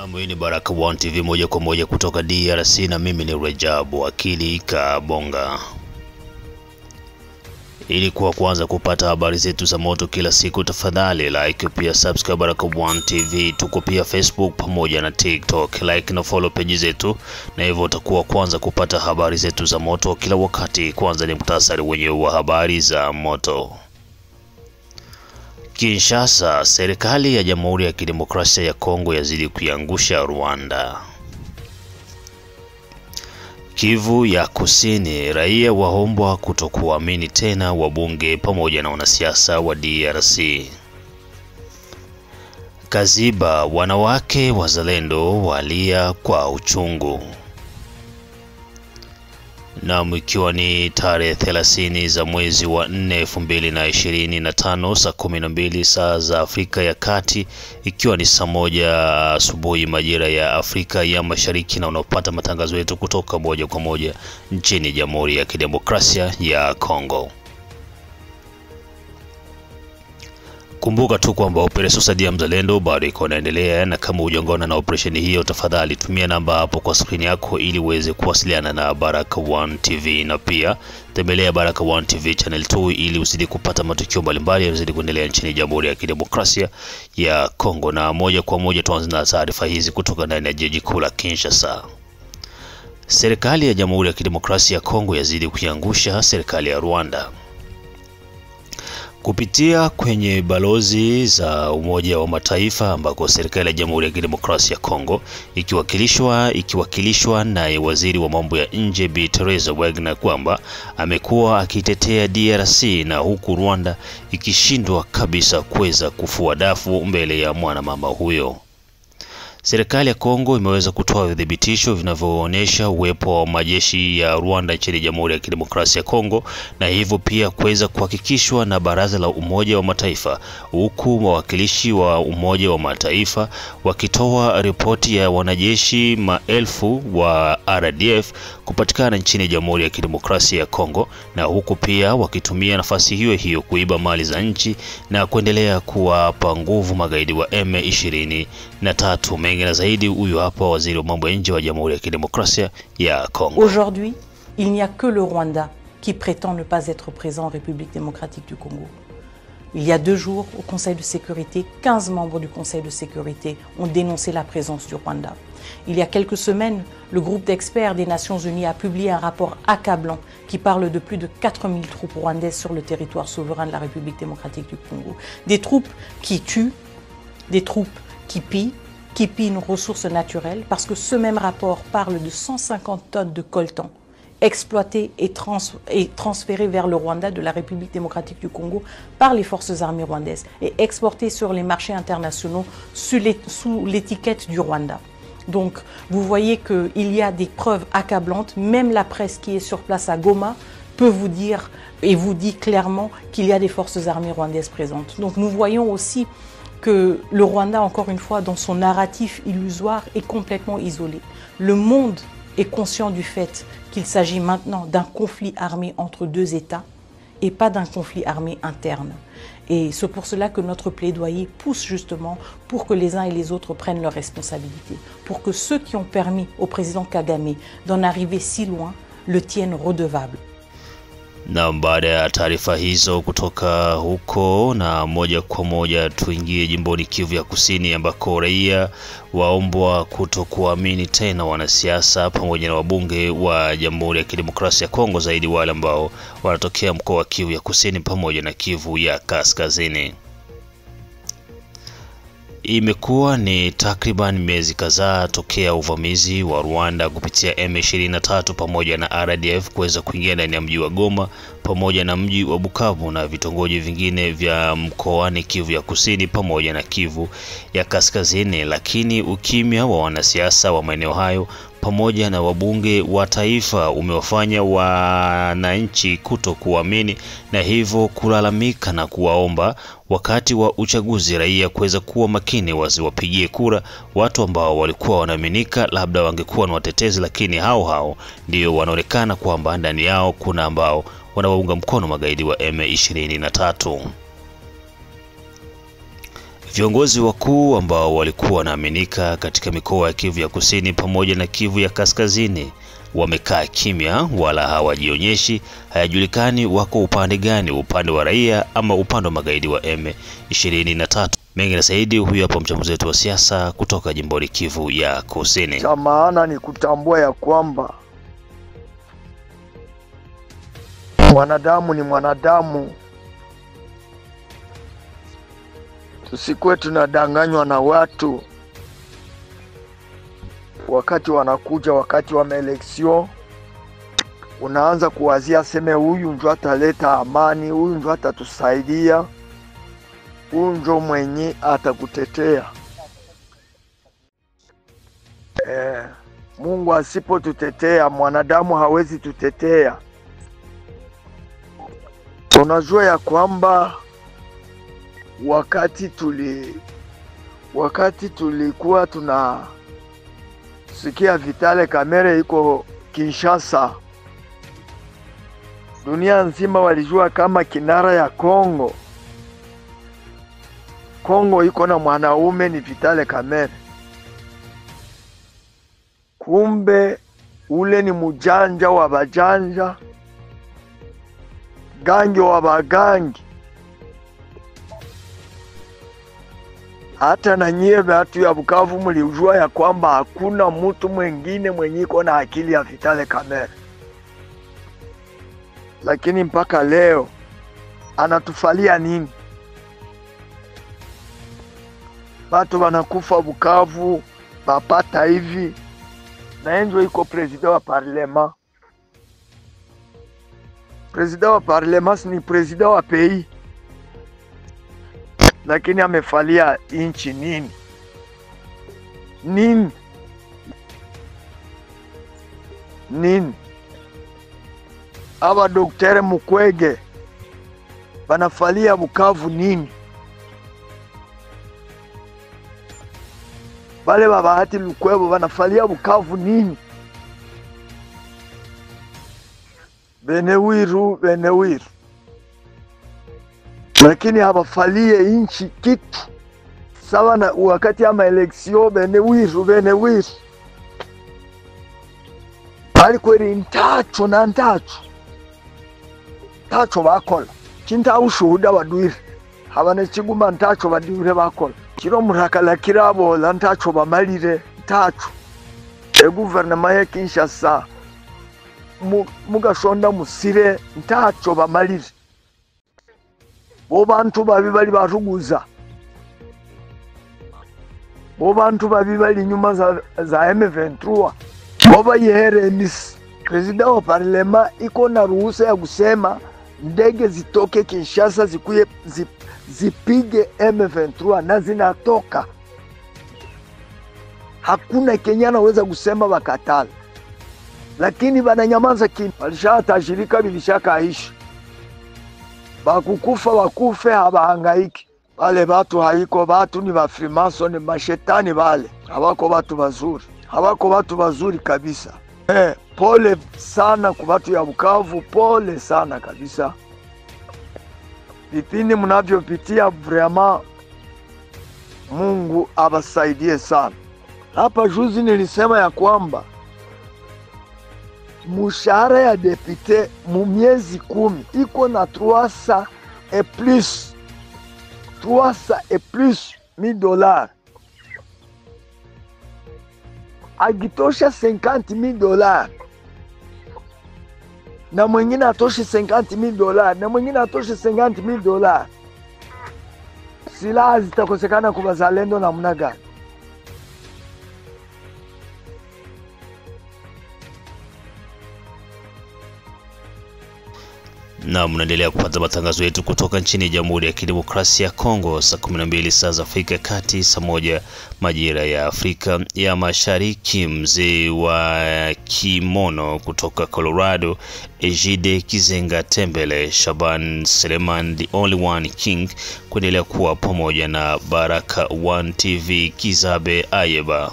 Hii ni Baraka1 TV moja kwa moja kutoka DRC na mimi ni Rajabu Akili Kabonga. Ili kuanza kupata habari zetu za moto kila siku, tafadhali like pia subscribe Baraka1 TV. Tuko pia Facebook pamoja na TikTok. Like na follow page zetu na hivyo utakuwa kwanza kupata habari zetu za moto kila wakati. Kwanza ni muhtasari wenyewe wa habari za moto. Kinshasa, serikali ya Jamhuri ya Kidemokrasia ya Kongo yazidi kuiangusha Rwanda. Kivu ya Kusini, raia waombwa kutokuamini tena wabunge pamoja na wanasiasa wa DRC. Kaziba, wanawake wazalendo walia kwa uchungu. Na ikiwa ni tarehe 30 za mwezi wa 4 2025 saa 12 saa za Afrika ya Kati, ikiwa ni saa 1 asubuhi majira ya Afrika ya Mashariki, na unapata matangazo yetu kutoka moja kwa moja nchini Jamhuri ya Kidemokrasia ya Kongo. Kumbuka tu kwamba operesheni Saidia Mzalendo bado iko inaendelea, na kama hujaungana na operesheni hiyo, tafadhali tumia namba hapo kwa screen yako ili uweze kuwasiliana na Baraka1 TV, na pia tembelea Baraka1 TV channel 2 ili uzidi kupata matukio mbalimbali yanayozidi kuendelea nchini Jamhuri ya Kidemokrasia ya Kongo. Na moja kwa moja tuanze na taarifa hizi kutoka ndani ya jiji kuu la Kinshasa. Serikali ya Jamhuri ya Kidemokrasia ya Kongo yazidi kuiangusha serikali ya Rwanda. Kupitia kwenye balozi za Umoja wa Mataifa ambako serikali ya Jamhuri ya Kidemokrasia ya Kongo ikiwakilishwa na waziri wa mambo ya nje Bi Teresa Wagner kwamba amekuwa akitetea DRC, na huku Rwanda ikishindwa kabisa kuweza kufua dafu mbele ya mwanamama huyo. Serikali ya Kongo imeweza kutoa udhibitisho vinavyoonyesha uwepo wa majeshi ya Rwanda nchini Jamhuri ya Kidemokrasia ya Kongo, na hivyo pia kuweza kuhakikishwa na Baraza la Umoja wa Mataifa, huku wawakilishi wa Umoja wa Mataifa wakitoa ripoti ya wanajeshi maelfu wa RDF kupatikana nchini Jamhuri ya Kidemokrasia ya Kongo, na huku pia wakitumia nafasi hiyo hiyo kuiba mali za nchi na kuendelea kuwapa nguvu magaidi wa M23. Mengine zaidi, huyu hapa waziri wa mambo ya nje wa Jamhuri ya Kidemokrasia ya Kongo. Aujourd'hui, il n'y a que le Rwanda qui prétend ne pas être présent en République démocratique du Congo. Il y a 2 jours, au Conseil de sécurité, 15 membres du Conseil de sécurité ont dénoncé la présence du Rwanda. Il y a quelques semaines, le groupe d'experts des Nations Unies a publié un rapport accablant qui parle de plus de 4000 troupes rwandaises sur le territoire souverain de la République démocratique du Congo. Des troupes qui tuent, des troupes qui pillent nos ressources naturelles, parce que ce même rapport parle de 150 tonnes de coltan exploitées et transférées vers le Rwanda de la République démocratique du Congo par les forces armées rwandaises et exportées sur les marchés internationaux sous l'étiquette du Rwanda. Donc, vous voyez qu'il y a des preuves accablantes. Même la presse qui est sur place à Goma peut vous dire et vous dit clairement qu'il y a des forces armées rwandaises présentes. Donc, nous voyons aussi que le Rwanda, encore une fois, dans son narratif illusoire, est complètement isolé. Le monde est conscient du fait qu'il s'agit maintenant d'un conflit armé entre 2 États et pas d'un conflit armé interne. Et c'est pour cela que notre plaidoyer pousse justement pour que les uns et les autres prennent leurs responsabilités, pour que ceux qui ont permis au président Kagame d'en arriver si loin le tiennent redevable. Na baada ya taarifa hizo kutoka huko, na moja kwa moja tuingie jimboni Kivu ya Kusini ambako raia waombwa kutokuamini tena wanasiasa pamoja na wabunge wa Jamhuri ya Kidemokrasia ya Kongo, zaidi wale ambao wanatokea mkoa wa Kivu ya Kusini pamoja na Kivu ya Kaskazini. Imekuwa ni takriban miezi kadhaa tokea uvamizi wa Rwanda kupitia M23 pamoja na RDF kuweza kuingia ndani ya mji wa Goma pamoja na mji wa Bukavu na vitongoji vingine vya mkoani Kivu ya Kusini pamoja na Kivu ya Kaskazini, lakini ukimya wa wanasiasa wa maeneo hayo pamoja na wabunge wa taifa umewafanya wananchi kutokuamini, na hivyo kulalamika na kuwaomba wakati wa uchaguzi raia kuweza kuwa makini, wasiwapigie kura watu ambao walikuwa wanaaminika labda wangekuwa na watetezi, lakini hao ndio wanaonekana kwamba ndani yao kuna ambao wanawaunga mkono magaidi wa M23. Viongozi wakuu ambao walikuwa wanaaminika katika mikoa ya Kivu ya Kusini pamoja na Kivu ya Kaskazini wamekaa kimya, wala hawajionyeshi. Hayajulikani wako upande gani, upande wa raia ama upande wa magaidi wa M23. Mengi na zaidi, huyu hapa mchambuzi wetu wa siasa kutoka jimboni Kivu ya Kusini. Cha maana ni kutambua ya kwamba mwanadamu ni mwanadamu. Tusikuwe tunadanganywa na watu wakati wanakuja, wakati wa election, unaanza kuwazia seme huyu ndio ataleta amani, huyu ndio atatusaidia, huyu ndio mwenye atakutetea. Mungu asipotutetea, mwanadamu hawezi tutetea. Tunajua ya kwamba wakati tulikuwa tunasikia Vitale Kamere iko Kinshasa, dunia nzima walijua kama kinara ya Kongo iko na mwanaume ni Vitale Kamere. Kumbe ule ni mujanja wa bajanja, gangi wa bagangi. Hata na nyie watu ya Bukavu mlijua ya kwamba hakuna mtu mwingine mwenye iko na akili ya Vitale Kamere. Lakini mpaka leo anatufalia nini? Watu wanakufa Bukavu bapata hivi, na enjo iko president wa parlement. President wa parlement ni president wa pays, lakini amefalia inchi nini? Aba Dr. Mukwege banafalia Bukavu nini? Bale Bahati Lukwebo banafalia Bukavu nini? Benewiru. Lakini habafalie inchi kitu. Sawa na wakati ya maeleksio Benewiru. Bali kweli ntacho na ntacho bakola. Kinta ushuhuda waduire. Habane chiguma ntacho baduire bakola. Kiro murakala kirabo la ntacho bamalire ntacho. Guverinoma ya Kinshasa mugashonda musire ntacho bamalire. Bo bantu babi bali baruguza. Bo bantu babi bali nyuma za M23. Boba yehere nisi. President wa parlema iko na ruhusa ya kusema ndege zitoke Kinshasa zikuye zipige M23 na zinatoka. Hakuna Kenya anaweza kusema wakatala. Lakini bananyamaza kimya. Walishatajirika bilishakaishi. Bakukufa wakufe habahangaiki. Wale batu haiko batu ni ba Freemason, mashetani wale. Hawako batu bazuri kabisa. Pole sana kwa watu ya Bukavu, pole sana kabisa. Vipindi mnavyopitia vraiment Mungu abasaidie sana. Hapa juzi nilisema ya kwamba mshahara ya depute mu miezi 10 iko na 300 et plus $1000. Agitosha $50,000 na mwingine atoshe $50,000 na mwingine atoshe $50,000. Silaha zitakosekana kwa wazalendo namna gani? Na mnaendelea kupata matangazo yetu kutoka nchini Jamhuri ya Kidemokrasia ya Kongo, saa 12 saa za Afrika ya Kati, saa 1 majira ya Afrika ya Mashariki. Mzee wa kimono kutoka Colorado, Ejide Kizenga Tembele, Shaban Seleman the only one king, kuendelea kuwa pamoja na Baraka One TV Kizabe Ayeba.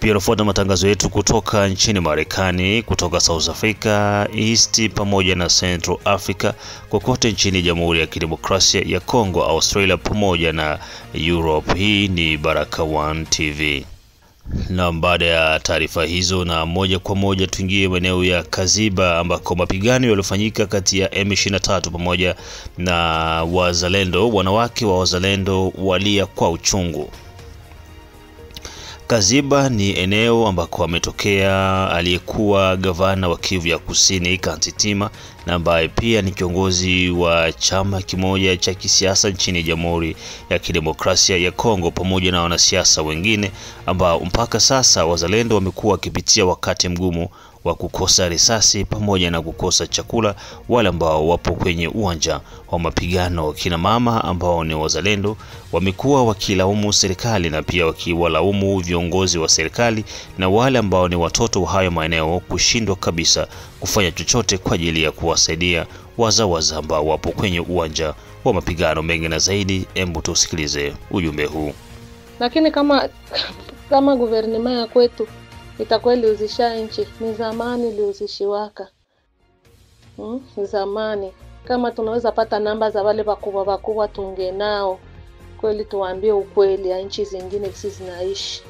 Pia unafuata matangazo yetu kutoka nchini Marekani, kutoka South Africa, East pamoja na Central Africa, kokote nchini Jamhuri ya Kidemokrasia ya Kongo, Australia pamoja na Europe. Hii ni Baraka1 TV. Na baada ya taarifa hizo, na moja kwa moja tuingie maeneo ya Kaziba ambako mapigano yaliyofanyika kati ya M23 pamoja na wazalendo. Wanawake wa wazalendo walia kwa uchungu. Kaziba ni eneo ambako ametokea aliyekuwa gavana wa Kivu ya Kusini Kantitima, na ambaye pia ni kiongozi wa chama kimoja cha kisiasa nchini Jamhuri ya Kidemokrasia ya Kongo, pamoja na wanasiasa wengine ambao mpaka sasa wazalendo wamekuwa wakipitia wakati mgumu wa kukosa risasi pamoja na kukosa chakula. Wale ambao wapo kwenye uwanja wa mapigano, kina mama ambao ni wazalendo, wamekuwa wakilaumu serikali na pia wakiwalaumu viongozi wa serikali na wale ambao ni watoto wa hayo maeneo kushindwa kabisa kufanya chochote kwa ajili ya kuwasaidia wazawaza ambao wapo kwenye uwanja wa mapigano. Mengi na zaidi, hebu tusikilize ujumbe huu. Lakini kama guvernema ya kwetu itakuwa iliuzisha nchi, ni zamani iliuzishiwaka. Zamani kama tunaweza pata namba za wale wakubwa tunge nao kweli, tuwaambie ukweli ya nchi zingine sisi zinaishi.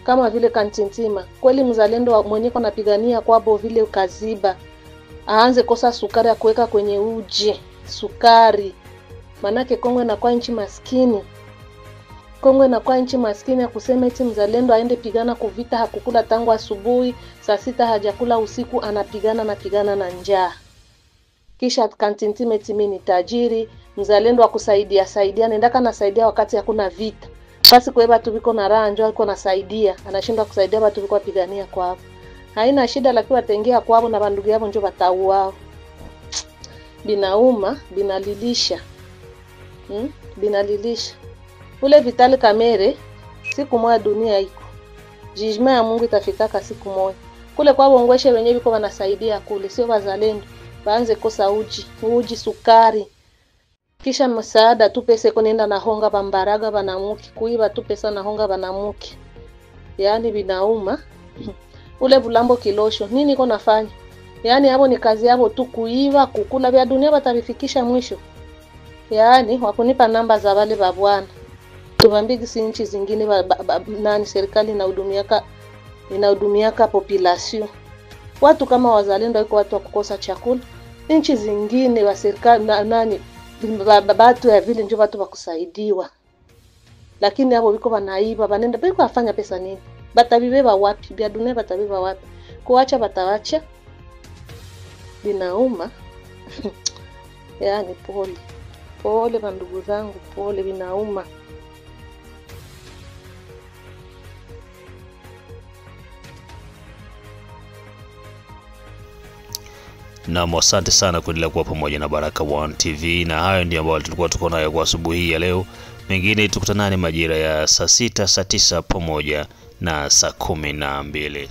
Kama vile Kantintima, kweli mzalendo mwenye kunapigania kwabo vile Kaziba aanze kosa sukari ya kuweka kwenye uji, sukari. Manake Kongo inakuwa nchi maskini. Kongo inakuwa nchi maskini ya kusema eti mzalendo aende pigana kuvita hakukula tangu asubuhi, saa 6 hajakula usiku, anapigana na njaa. Kisha Kantintima eti mimi ni tajiri, mzalendo akusaidia nendaka nasaidia wakati hakuna vita. Basi kwa watu biko na raha njoo alikuwa nasaidia, anashindwa kusaidia watu biko wapigania kwao. Haina shida, lakini watengea kwao na bandugu yao njoo batauao. Binauma, binalilisha. Binalilisha. Ule Vital Kamerhe, siku moja dunia iko. Judgment ya Mungu itafikaka siku moja. Kule kwa bongweshe wenyewe biko wanasaidia kule, sio wazalendo. Baanze kosa uji, sukari. Kisha msaada tu pesa kunenda na honga bambaraga banamuki, kuiba tu pesa na honga banamuki. Yaani binauma. Ule Bulambo Kilosho, nini iko nafanya? Yaani hapo ni kazi yao tu kuiba, kukula, vya dunia batavifikisha mwisho. Yaani wakunipa namba za wale babwana. Tubambigi si nchi zingine nani serikali inahudumiaka population. Watu kama wazalendo wako watu wa kukosa chakula. Nchi zingine wa serikali nani watu ya vile ndio watu wa kusaidiwa. Lakini hapo biko banaiba, banenda biko afanya pesa nini? Batabibeba wapi? Bia dunia batabibeba wapi? Kuacha batawacha. Binauma. Yaani pole bandugu zangu, pole, binauma. Na asante sana kuendelea kuwa pamoja na Baraka1 TV, na hayo ndio ambayo tulikuwa tuko nayo kwa asubuhi ya leo. Mengine tukutanane majira ya saa 6, saa 9 pamoja na saa 12.